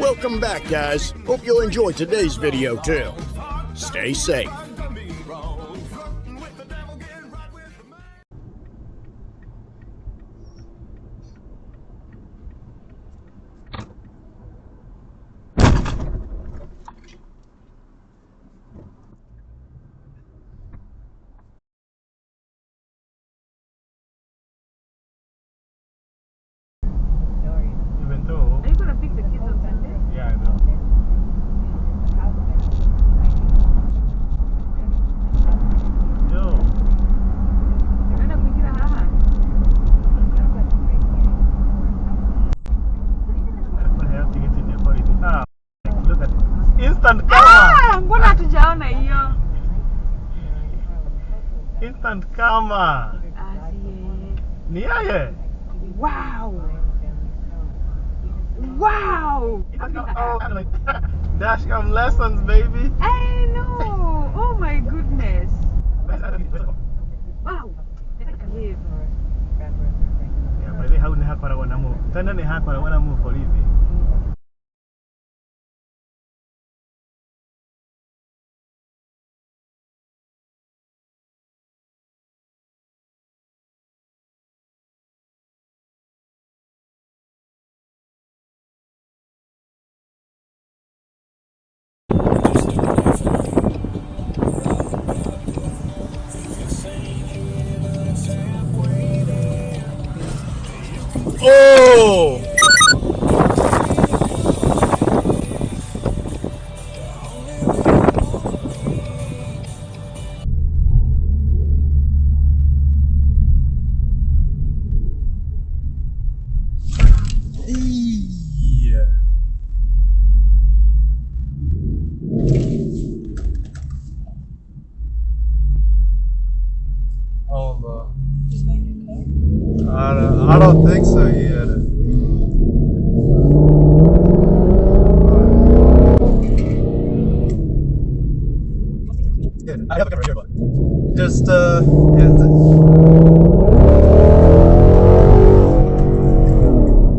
Welcome back, guys. Hope you'll enjoy today's video too. Stay safe. Instant karma. Ni aye. Wow. Wow. Dashcam lessons, baby. I know. Oh my goodness. Wow. Yeah, but they haven't had para wana move. Tanda ni had para wana move for easy. Oh! I don't think so yet. Yeah, I have a camera here, but just yeah,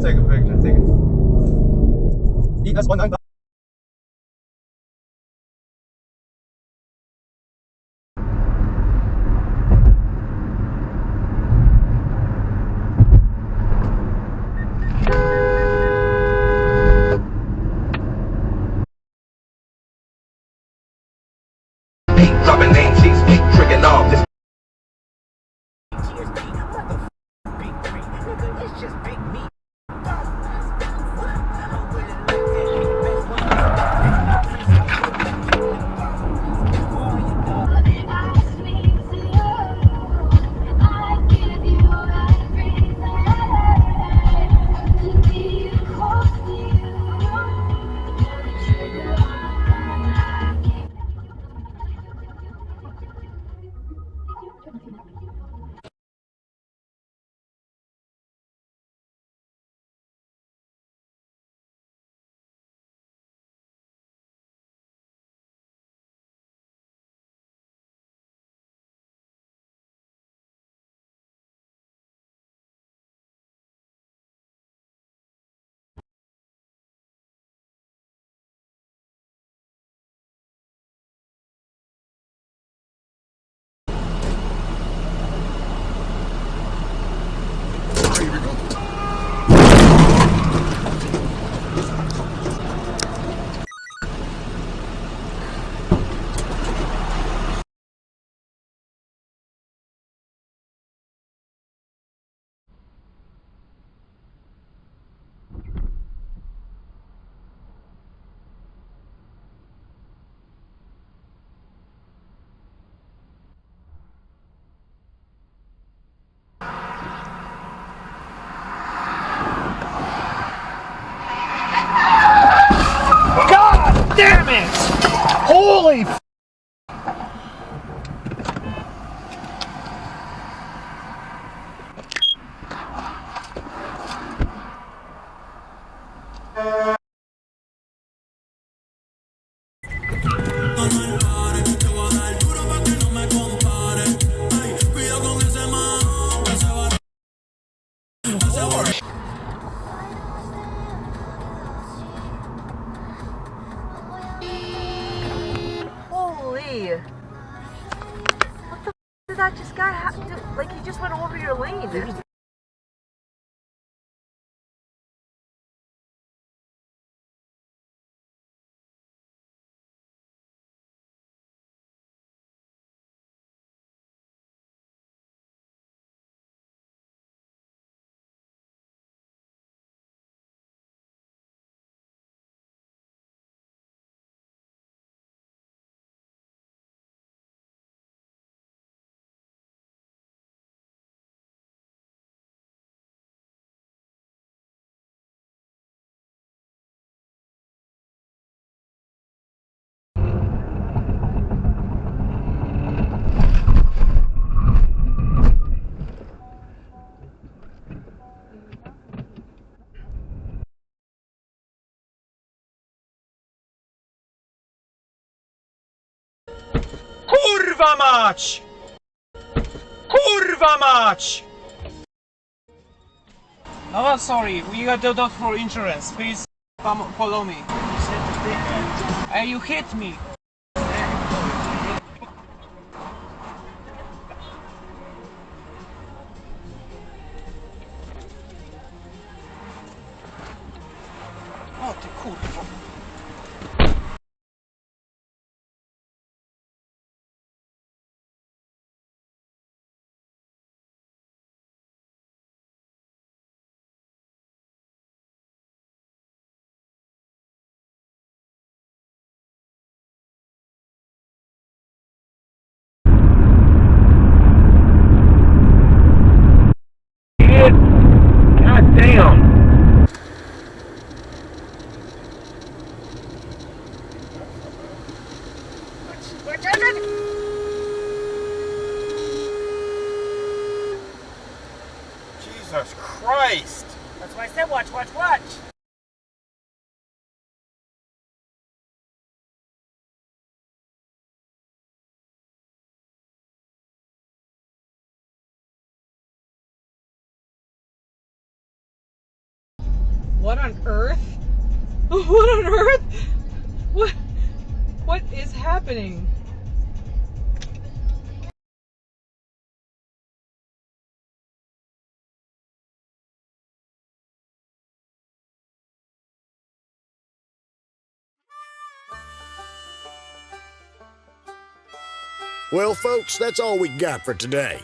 take a picture. Take it. That's 19. Dropping name cheese, weak, tricking off this. It's just big meat. Damn it! Holy f***! thought this guy like he just went over your lane. Kurwa mać! Kurwa mać! No, I'm sorry. We got the dog for insurance. Please come follow me. Hey, you hit me. O ty kurwa. God damn. Jesus Christ! That's why I said watch, watch, watch. What on earth? What on earth? What is happening? Well, folks, that's all we got for today.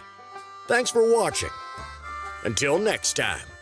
Thanks for watching. Until next time.